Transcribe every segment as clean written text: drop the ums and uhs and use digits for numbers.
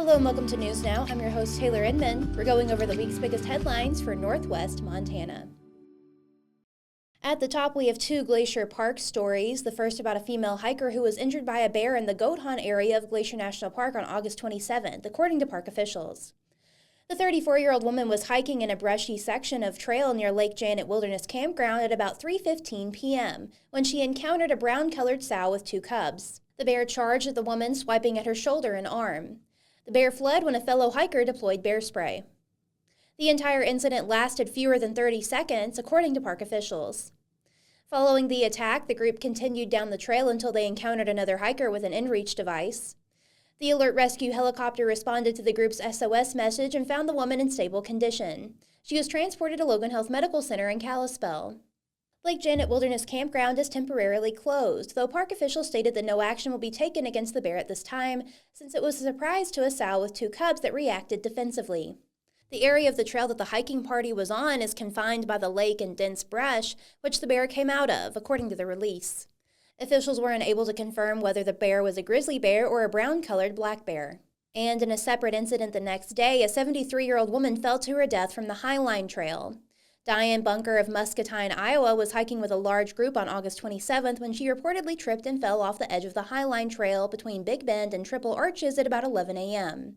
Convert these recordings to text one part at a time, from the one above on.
Hello and welcome to News Now. I'm your host, Taylor Inman. We're going over the week's biggest headlines for Northwest Montana. At the top, we have two Glacier Park stories. The first about a female hiker who was injured by a bear in the goat hunt area of Glacier National Park on August 27th, according to park officials. The 34-year-old woman was hiking in a brushy section of trail near Lake Janet Wilderness Campground at about 3:15 p.m. when she encountered a brown-colored sow with two cubs. The bear charged at the woman, swiping at her shoulder and arm. The bear fled when a fellow hiker deployed bear spray. The entire incident lasted fewer than 30 seconds, according to park officials. Following the attack, the group continued down the trail until they encountered another hiker with an inReach device. The alert rescue helicopter responded to the group's SOS message and found the woman in stable condition. She was transported to Logan Health Medical Center in Kalispell. Lake Janet Wilderness Campground is temporarily closed, though park officials stated that no action will be taken against the bear at this time, since it was a surprise to a sow with two cubs that reacted defensively. The area of the trail that the hiking party was on is confined by the lake and dense brush, which the bear came out of, according to the release. Officials were unable to confirm whether the bear was a grizzly bear or a brown-colored black bear. And in a separate incident the next day, a 73-year-old woman fell to her death from the Highline Trail. Diane Bunker of Muscatine, Iowa, was hiking with a large group on August 27th when she reportedly tripped and fell off the edge of the Highline Trail between Big Bend and Triple Arches at about 11 a.m.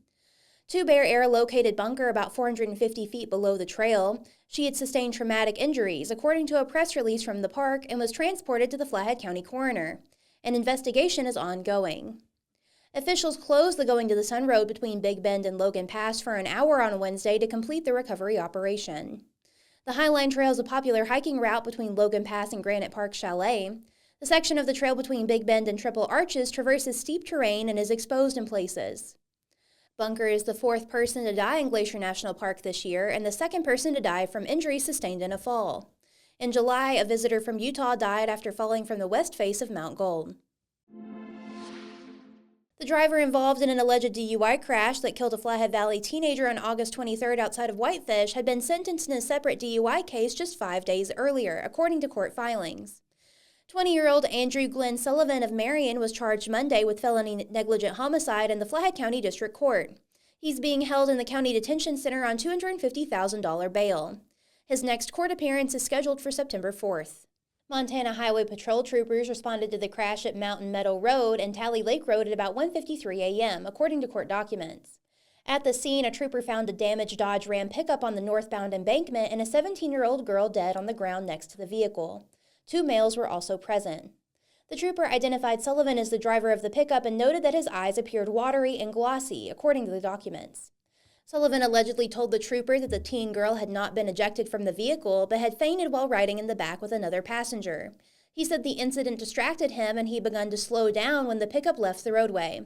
Two Bear Air located Bunker about 450 feet below the trail. She had sustained traumatic injuries, according to a press release from the park, and was transported to the Flathead County coroner. An investigation is ongoing. Officials closed the Going to the Sun Road between Big Bend and Logan Pass for an hour on Wednesday to complete the recovery operation. The Highline Trail is a popular hiking route between Logan Pass and Granite Park Chalet. The section of the trail between Big Bend and Triple Arches traverses steep terrain and is exposed in places. Bunker is the fourth person to die in Glacier National Park this year and the second person to die from injuries sustained in a fall. In July, a visitor from Utah died after falling from the west face of Mount Gold. The driver involved in an alleged DUI crash that killed a Flathead Valley teenager on August 23rd outside of Whitefish had been sentenced in a separate DUI case just 5 days earlier, according to court filings. 20-year-old Andrew Glenn Sullivan of Marion was charged Monday with felony negligent homicide in the Flathead County District Court. He's being held in the County Detention Center on $250,000 bail. His next court appearance is scheduled for September 4th. Montana Highway Patrol troopers responded to the crash at Mountain Meadow Road and Tally Lake Road at about 1:53 a.m., according to court documents. At the scene, a trooper found a damaged Dodge Ram pickup on the northbound embankment and a 17-year-old girl dead on the ground next to the vehicle. Two males were also present. The trooper identified Sullivan as the driver of the pickup and noted that his eyes appeared watery and glossy, according to the documents. Sullivan allegedly told the trooper that the teen girl had not been ejected from the vehicle, but had fainted while riding in the back with another passenger. He said the incident distracted him and he began to slow down when the pickup left the roadway.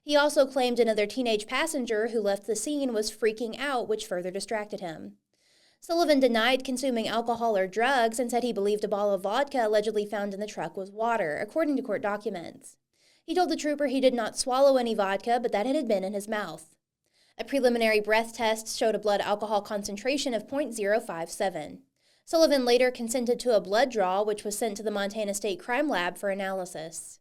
He also claimed another teenage passenger who left the scene was freaking out, which further distracted him. Sullivan denied consuming alcohol or drugs and said he believed a bottle of vodka allegedly found in the truck was water, according to court documents. He told the trooper he did not swallow any vodka, but that it had been in his mouth. A preliminary breath test showed a blood alcohol concentration of .057. Sullivan later consented to a blood draw, which was sent to the Montana State Crime Lab for analysis.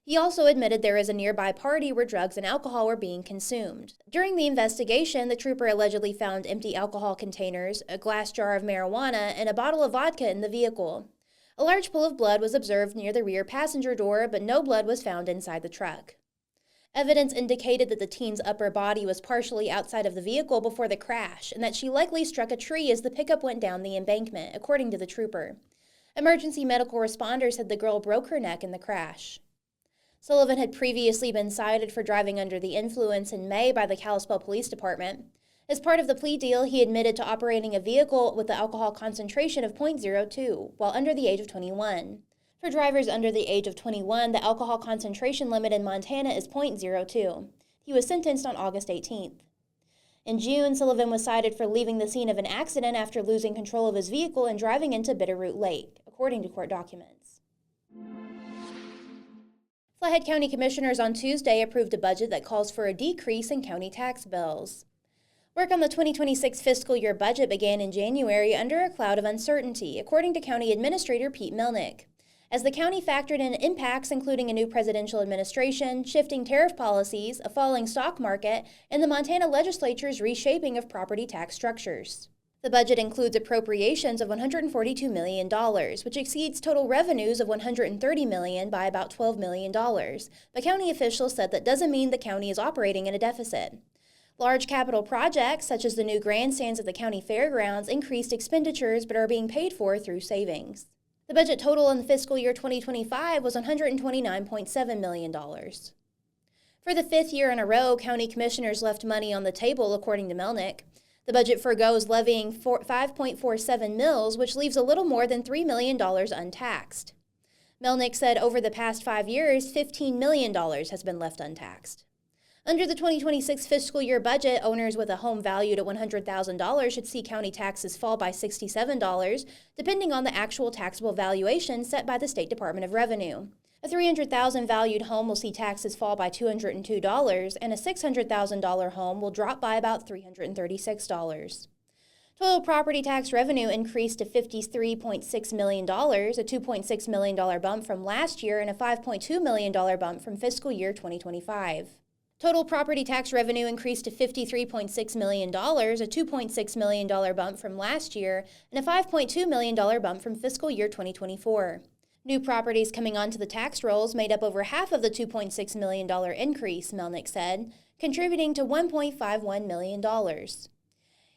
He also admitted there is a nearby party where drugs and alcohol were being consumed. During the investigation, the trooper allegedly found empty alcohol containers, a glass jar of marijuana, and a bottle of vodka in the vehicle. A large pool of blood was observed near the rear passenger door, but no blood was found inside the truck. Evidence indicated that the teen's upper body was partially outside of the vehicle before the crash, and that she likely struck a tree as the pickup went down the embankment, according to the trooper. Emergency medical responders said the girl broke her neck in the crash. Sullivan had previously been cited for driving under the influence in May by the Kalispell Police Department. As part of the plea deal, he admitted to operating a vehicle with the alcohol concentration of .02 while under the age of 21. For drivers under the age of 21, the alcohol concentration limit in Montana is .02. He was sentenced on August 18th. In June, Sullivan was cited for leaving the scene of an accident after losing control of his vehicle and driving into Bitterroot Lake, according to court documents. Flathead County Commissioners on Tuesday approved a budget that calls for a decrease in county tax bills. Work on the 2026 fiscal year budget began in January under a cloud of uncertainty, according to County Administrator Pete Melnick. as the county factored in impacts including a new presidential administration, shifting tariff policies, a falling stock market, and the Montana legislature's reshaping of property tax structures. The budget includes appropriations of $142 million, which exceeds total revenues of $130 million by about $12 million, but county officials said that doesn't mean the county is operating in a deficit. Large capital projects, such as the new grandstands at the county fairgrounds, increased expenditures but are being paid for through savings. The budget total in the fiscal year 2025 was $129.7 million. For the fifth year in a row, county commissioners left money on the table, according to Melnick. The budget forgoes levying 5.47 mills, which leaves a little more than $3 million untaxed. Melnick said over the past 5 years, $15 million has been left untaxed. Under the 2026 fiscal year budget, owners with a home valued at $100,000 should see county taxes fall by $67, depending on the actual taxable valuation set by the State Department of Revenue. A $300,000 valued home will see taxes fall by $202, and a $600,000 home will drop by about $336. Total property tax revenue increased to $53.6 million, a $2.6 million bump from last year and a $5.2 million bump from fiscal year 2025. Total property tax revenue increased to $53.6 million, a $2.6 million bump from last year, and a $5.2 million bump from fiscal year 2024. New properties coming onto the tax rolls made up over half of the $2.6 million increase, Melnick said, contributing to $1.51 million.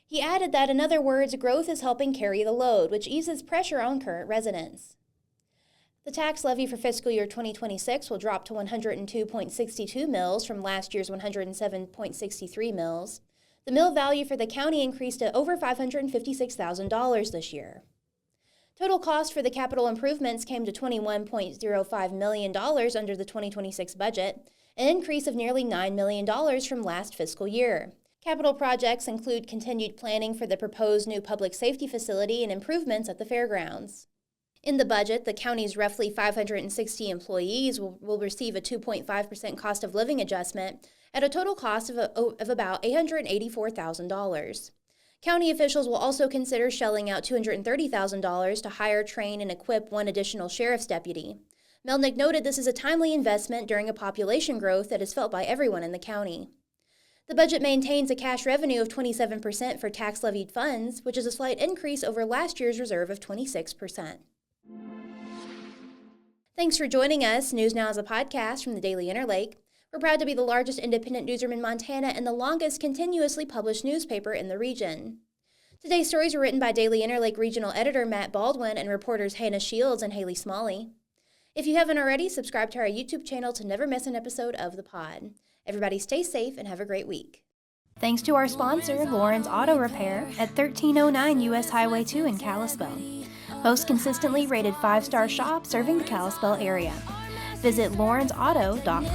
He added that, in other words, growth is helping carry the load, which eases pressure on current residents. The tax levy for fiscal year 2026 will drop to 102.62 mills from last year's 107.63 mills. The mill value for the county increased to over $556,000 this year. Total cost for the capital improvements came to $21.05 million under the 2026 budget, an increase of nearly $9 million from last fiscal year. Capital projects include continued planning for the proposed new public safety facility and improvements at the fairgrounds. In the budget, the county's roughly 560 employees will receive a 2.5% cost of living adjustment at a total cost of about $884,000. County officials will also consider shelling out $230,000 to hire, train, and equip one additional sheriff's deputy. Melnick noted this is a timely investment during a population growth that is felt by everyone in the county. The budget maintains a cash revenue of 27% for tax-levied funds, which is a slight increase over last year's reserve of 26%. Thanks for joining us. News Now is a podcast from the Daily Interlake. We're proud to be the largest independent newsroom in Montana and the longest continuously published newspaper in the region. Today's stories were written by Daily Interlake Regional Editor Matt Baldwin and reporters Hannah Shields and Haley Smalley. If you haven't already, subscribe to our YouTube channel to never miss an episode of the pod. Everybody stay safe and have a great week. Thanks to our sponsor, Lauren's Auto Repair at 1309 U.S. Highway 2 in Kalispell. Most consistently rated 5-star shop serving the Kalispell area. Visit lawrencauto.com.